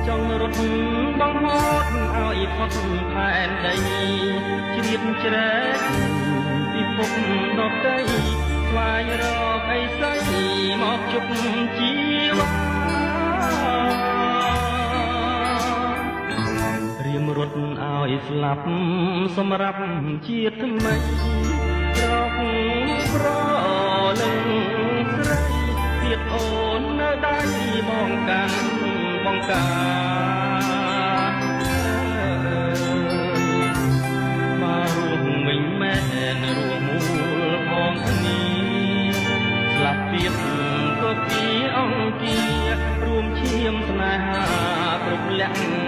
ចង់រត់បងហត់ឲ្យផុតផែនដីជ្រៀតជ្រែកពិភពដតីស្វែងរកអីស្អីមកជប់ជីវ៉ារៀមរត់ឲ្យស្លាប់សម្រាប់ជាតិថ្មីរកប្រលឹងស្រីទៀតអូននៅដៃបងកាន់បងកាមករួមវិញមែនរួមមូលផងគ្នាស្លាប់ទៀតក៏ពីអង្គារួមឈាមស្នេហាគ្រប់លក្ខ